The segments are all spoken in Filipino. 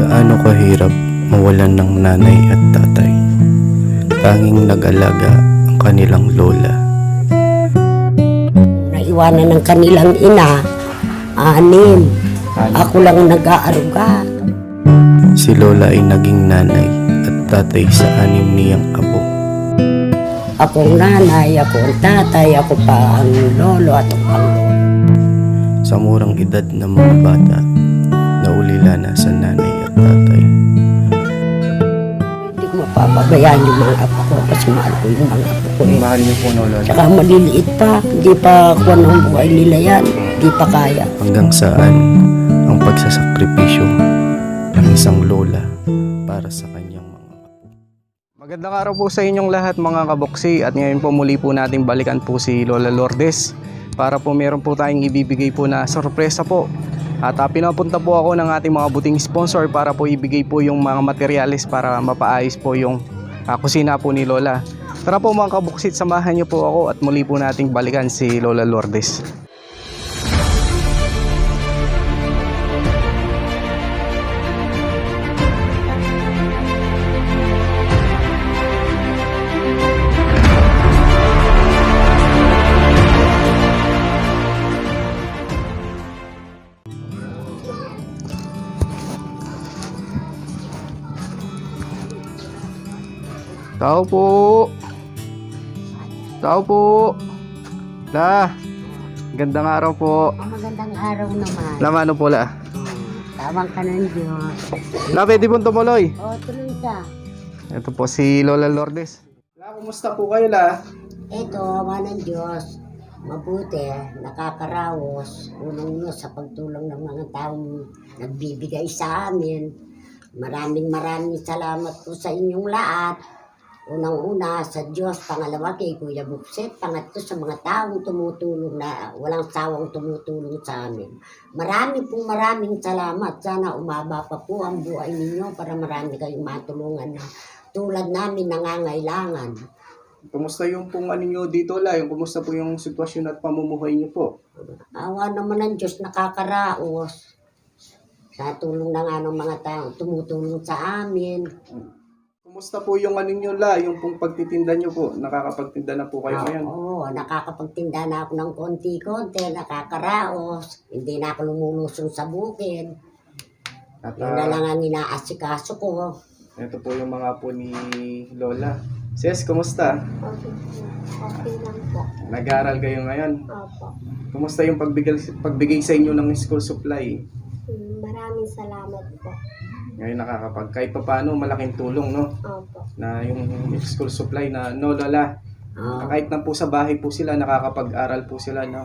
Gaano kahirap mawalan ng nanay at tatay. Tanging nag-alaga ang kanilang lola. Naiwanan ng kanilang ina, 6. Ako lang nag-aaruga. Si lola ay naging nanay at tatay sa 6 niyang apo. Ako ang nanay, ako ang tatay, ako pa ang lolo at ang lolo. Sa murang edad ng mga bata, naulila na sa nanay at tatay. Hindi ko mapapabayaan yung mga apo ko kasi mahal ko yung mga apo ko eh. Mahal niyo po no, lola? Tsaka maliliit pa, hindi pa kuwan ng buhay nila yan, hindi pa kaya. Hanggang saan ang pagsasakripisyo ng isang lola para sa kanyang mga apo. Magandang araw po sa inyong lahat mga kaboksi, at ngayon po muli po natin balikan po si Lola Lourdes para po meron po tayong ibibigay po na sorpresa po. At pinapunta po ako ng ating mga buting sponsor para po ibigay po yung mga materyales para mapaayos po yung kusina po ni Lola. Tara po mga kabuksit, samahan niyo po ako at muli po nating balikan si Lola Lourdes. Tao po. Tao po. La. Gandang araw po. Magandang araw naman. Lamano po la. Tawang ka ng Diyos. La, pwede pong tumuloy. O, tuloy ka. Ito po si Lola Lourdes. La, kumusta po kayo la? Ito, awa ng Diyos. Mabuti, nakakaraos. Unang-una sa pagtulong ng mga taong nagbibigay sa amin. Maraming salamat po sa inyong lahat. Unang-una sa Diyos, pangalawa kay Kuya Buksit, pangatlo sa mga taong tumutulong na walang sawang tumutulong sa amin. Maraming salamat. Sana umaba pa po ang buhay ninyo para marami kayong matulungan na tulad namin nangangailangan. Kumusta yung pong ano nyo dito la? Yung kumusta po yung sitwasyon at pamumuhay nyo po? Awa naman ng Diyos, nakakaraos. Sa tulong na nga ng mga taong tumutulong sa amin. Kumusta po yung ano nyo la? Yung pong pagtitinda nyo po? Nakakapagtinda na po kayo ngayon? Oo, nakakapagtinda na ako ng konti-konti, nakakaraos. Hindi na ako lumulusong sa bukid. At Yun na lang ang inaasikaso ko. ito po yung mga po ni Lola. Sis, kumusta? Okay lang po. Nag-aaral kayo ngayon? Opo. Kumusta yung pagbigay sa inyo ng school supply? Maraming salamat po. Ngayon kahit pa paano malaking tulong no? Opo. Na yung school supply na no Lola. Oo. Kahit na po sa bahay po sila, nakakapag-aral po sila no?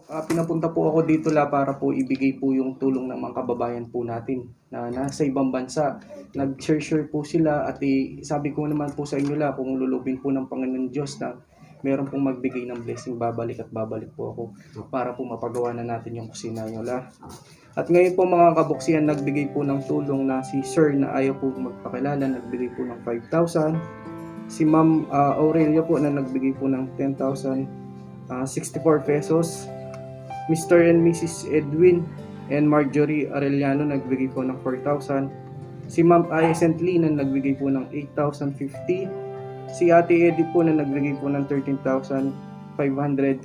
Pinapunta po ako dito la para po ibigay po yung tulong ng mga kababayan po natin na nasa ibang bansa. Nag-share po sila at sabi ko naman po sa inyo la, kung lulubin po ng Panginoon Diyos na meron pong magbigay ng blessing, babalik po ako para po mapagawa na natin yung kusina nyo la. At ngayon po mga kabuksihan, nagbigay po ng tulong na si Sir na ayaw po magpakilala, nagbigay po ng 5,000. Si Ma'am Aurelia po na nagbigay po ng 10,064 pesos. Mr. and Mrs. Edwin and Marjorie Arellano nagbigay po ng 4,000. Si Ma'am Aya Lee na nagbigay po ng 8,050. Si Ate Edith po na nagbigay po ng 13,508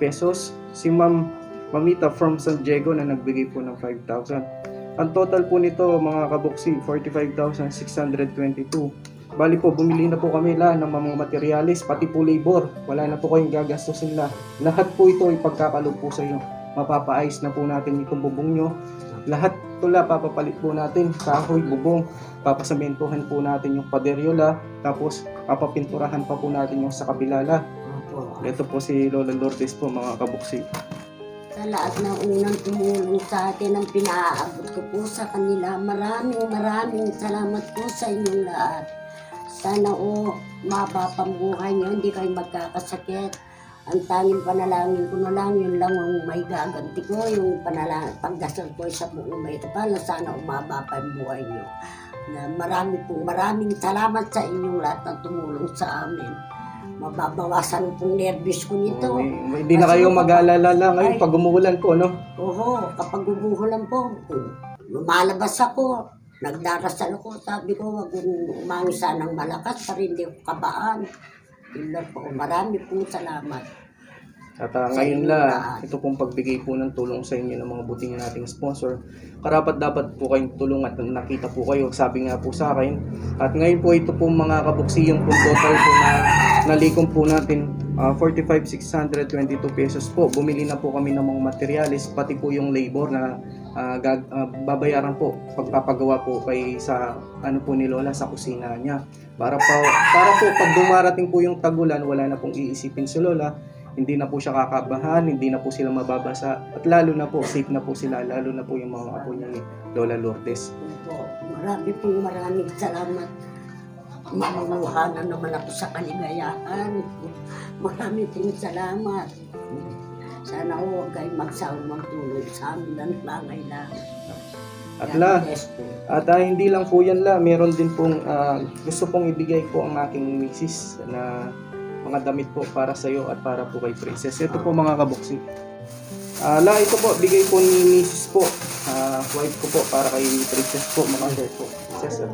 pesos. Si Mamita from San Diego na nagbigay po ng 5,000. Ang total po nito mga kabuksi, 45,622. Bali po, bumili na po kami ng mga materyales, pati po labor. Wala na po kayong gagastusin la. Lahat po ito ay pagkakalob po sa inyo. Mapapaayos na po natin itong bubong nyo. Lahat ito papapalit po natin. Kahoy, bubong. Papasamentohan po natin yung paderyo la. Tapos papapinturahan pa po natin yung sa kabila la. Ito po si Lola Lourdes po mga kabuksi. Sa lahat ng unang tumulong sa atin ang pinaaabot ko po sa kanila. Maraming salamat po sa inyong lahat. Sana mapapambuhay niyo, hindi kayo magkakasakit. Ang tanging panalangin ko na lang, yun lang ang may gaganti ko, yung pagdasal ko sa buong may kapal, sana umaba pa yung buhay niyo. Maraming salamat sa inyong lahat na tumulong sa amin. Mababawasan pong nervous ko nito. Hindi na kayo mag-aalala ngayon pag umuulan po, no? Oo, kapag umuulan po, lumalabas ako. Nagdarasal ako. Sabi ko, wag mong umangisa ng malakas para hindi ko kabaan. Yun lang po. Marami pong salamat. At ngayon ito pong pagbigay po ng tulong sa inyo ng mga buting nating sponsor. Karapat dapat po kayong tulong at nakita po kayo. Sabi nga po sa akin. At ngayon po ito po mga kabuksi yung total po na nalikom po natin. 45,622 pesos po. Bumili na po kami ng mga materyales, pati po yung labor na babayaran po pagpapagawa po kay sa ano po ni Lola sa kusina niya. Para po pag dumarating po yung tagulan, wala na pong iisipin si Lola. Hindi na po siya kakabahan, hindi na po sila mababasa, at lalo na po, safe na po sila, lalo na po yung mga apo niya ni Lola Lourdes. Opo, maraming salamat. Mamumuha na naman ako sa kaligayahan. Maraming salamat. Sana huwag kayo magsawang magtulong sa amin ng langay-langay. At hindi lang po yan meron din pong gusto pong ibigay po ang aking misis na mga damit po para sa iyo at para po kay Princess. Ito po mga kabuksi. Ito po, bigay po ni misis po. Wife ko po para kay Princess po, mga shirt po. Princess.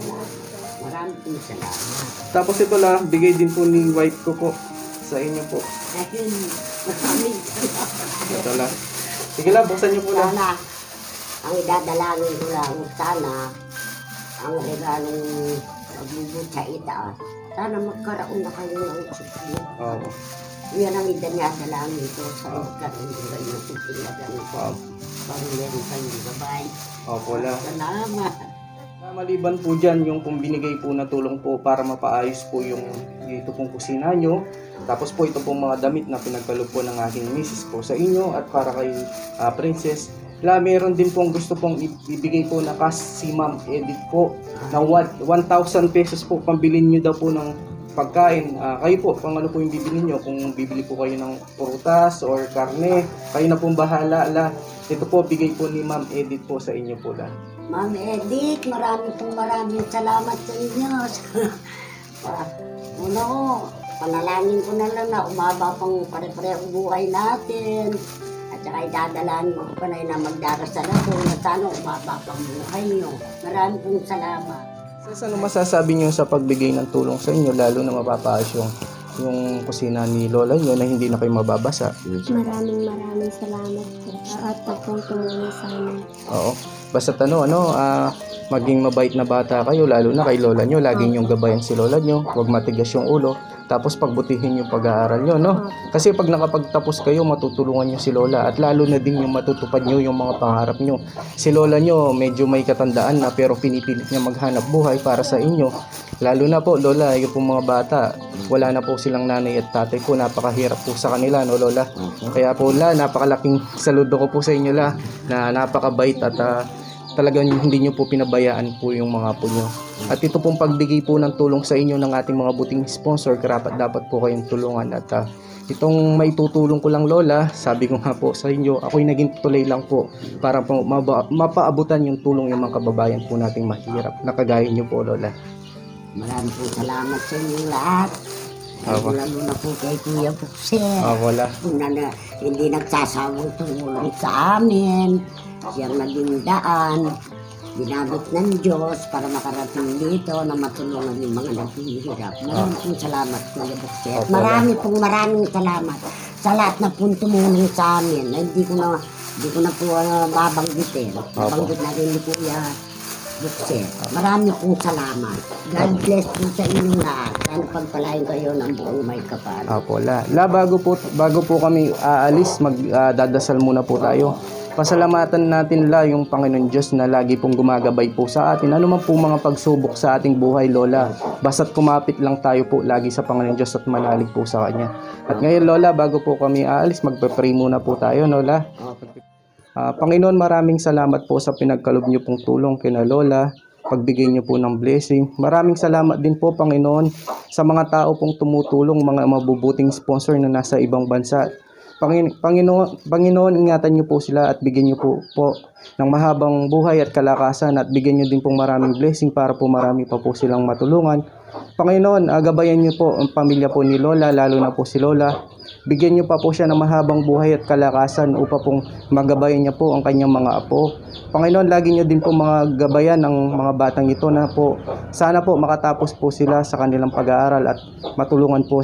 Maraming salamat. Tapos ito bigay din po ni wife ko po sa inyo po. Dahil maraming salamat. Ito Sige buksan niyo po Sana, ang idadalangin ko lang, sana, ang regalong magbubut sa itaas, sana magkaroon na kayo ng sukli. Oo. Yan ang idadalangin ko sa magkaroon ko kayo ng sukli na ganito. Para meron kayong gabay. Opo, Salamat. Maliban po dyan, yung kung binigay po na tulong po para mapaayos po yung ito pong kusina nyo. Tapos po ito pong mga damit na pinagkalob po ng aking misis po sa inyo at para kay Princess. Meron din pong gusto pong ibigay po na cash si Ma'am Edith po na 1,000 pesos po pambilin nyo daw po ng pagkain. Kayo po, kung ano po yung bibili nyo, kung bibili po kayo ng prutas or karne, kayo na pong bahala. Ito po, bigay po ni Ma'am Edith po sa inyo po Ma'am Edith, maraming salamat sa inyo. Panalangin ko na lang na umaba pang pare-pare ang buhay natin. At saka idadalangin ko pa na magdarasal ako na sana umaba pang buhay nyo. Maraming pong salamat. Ano masasabi niyo sa pagbigay ng tulong sa inyo, lalo na mapapaayos yung kusina ni Lola niyo na hindi na kayo mababasa? Maraming salamat po. At pong tumulong sa amin. Oo. Basta maging mabait na bata kayo, lalo na kay Lola niyo. Lagi niyong gabayan si Lola niyo. Huwag matigas yung ulo. Tapos pagbutihin yung pag-aaral nyo, no? Kasi pag nakapagtapos kayo, matutulungan nyo si Lola. At lalo na din yung matutupad nyo yung mga pangarap nyo. Si Lola nyo, medyo may katandaan na pero pinipilit niya maghanap buhay para sa inyo. Lalo na po, Lola, yung po mga bata, wala na po silang nanay at tatay po. Napakahirap po sa kanila, no, Lola? Kaya po, napakalaking saludo ko po sa inyo, na napakabait at talagang hindi nyo po pinabayaan po yung mga po nyo. At ito pong pagbigay po ng tulong sa inyo ng ating mga buting sponsor, karapat dapat po kayong tulungan. At itong maitutulong ko lang, Lola, sabi ko nga po sa inyo, ako'y naging tulay lang po para po mapaabutan yung tulong yung mga kababayan po nating mahirap. Nakagaya nyo po, Lola. Maraming po salamat sa inyo lahat. Lalo na po kay Kuya Bukse. Wala. Na hindi nagsasawang tumulong sa amin. Siyang naging daan. Ginamit ng Diyos para makarating dito na matulungan yung mga naghihirap. Maraming pong salamat, Kuya Bukse. Maraming salamat sa lahat na pong tumulong sa amin. Hindi ko na po babanggitin. Nabanggit na rin ni Kuya Bukse. Maraming pong salamat. God bless po sa inyong lahat. Sana pagpalain kayo ng buong may kapal. Bago po kami aalis, magdadasal muna po tayo. Pasalamatan natin yung Panginoon Diyos na lagi pong gumagabay po sa atin. Ano man po mga pagsubok sa ating buhay, Lola. Basta't kumapit lang tayo po lagi sa Panginoon Diyos at manalig po sa Kanya. At ngayon, Lola, bago po kami aalis, magpe-pray muna po tayo, Lola. Panginoon, maraming salamat po sa pinagkalob niyo pong tulong kina Lola. Pagbigay niyo po ng blessing. Maraming salamat din po, Panginoon, sa mga tao pong tumutulong, mga mabubuting sponsor na nasa ibang bansa. Panginoon, ingatan niyo po sila at bigyan niyo po ng mahabang buhay at kalakasan at bigyan niyo din pong maraming blessing para po marami pa po silang matulungan. Panginoon, gabayan niyo po ang pamilya po ni Lola, lalo na po si Lola. bigyan niyo pa po siya ng mahabang buhay at kalakasan upang pong magabayan niya po ang kanyang mga apo. Panginoon, lagi niyo din po mga gabayan ng mga batang ito na po sana po makatapos po sila sa kanilang pag-aaral at matulungan po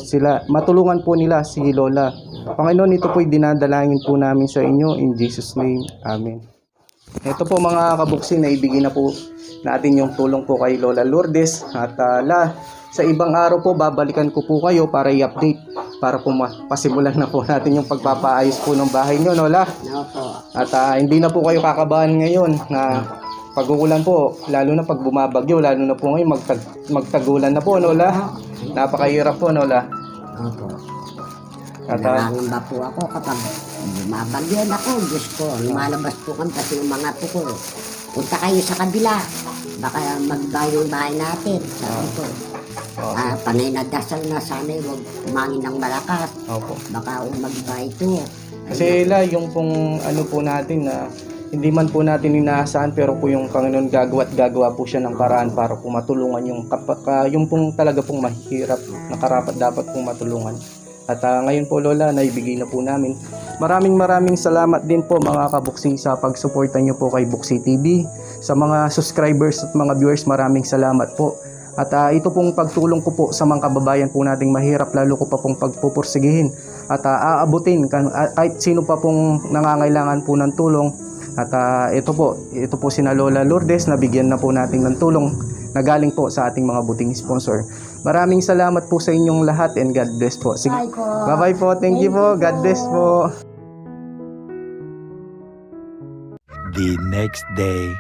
nila si Lola. Panginoon, ito po'y dinadalangin po namin sa inyo in Jesus name. Amen. Ito po mga kabuksi, naibigay na po natin yung tulong po kay Lola Lourdes at sa ibang araw po babalikan ko po kayo para i-update para po pasimulan na po natin yung pagpapaayos po ng bahay nyo, Lola. Opo. At hindi na po kayo kakabahan ngayon na pag-uulan po, lalo na pag bumabagyo, lalo na po ngayon magtagulan na po, Lola. Napakahirap po, Lola. Opo. At Nangangamba po ako kapag bumabagyan ako. Diyos ko, lumalabas po kami kasi yung mga po ko. Punta kayo sa kabila. Baka magbayo yung bahay natin. Sabi ko. Panay na dasal na sana'y huwag umangin ng malakas. opo. Baka magba ito. Kasi yung pong ano po natin na hindi man po natin inaasahan pero po yung Panginoon gagawa po siya ng paraan para po matulungan yung pong talaga pong mahirap na karapat dapat pong matulungan. At ngayon po, Lola, naibigay na po namin. Maraming salamat din po mga kabuksi sa pagsuporta nyo po kay Buksi TV. Sa mga subscribers at mga viewers, maraming salamat po. At ito pong pagtulong ko po sa mga kababayan po nating mahirap, lalo ko pa pong pagpupursigihin. At aabutin kahit sino pa pong nangangailangan po ng tulong. At ito po sina Lola Lourdes, nabigyan na po natin ng tulong na galing po sa ating mga buting sponsor. Maraming salamat po sa inyong lahat and God bless po. Sige. Bye po. Bye-bye po. Thank you po. God bless po. The next day.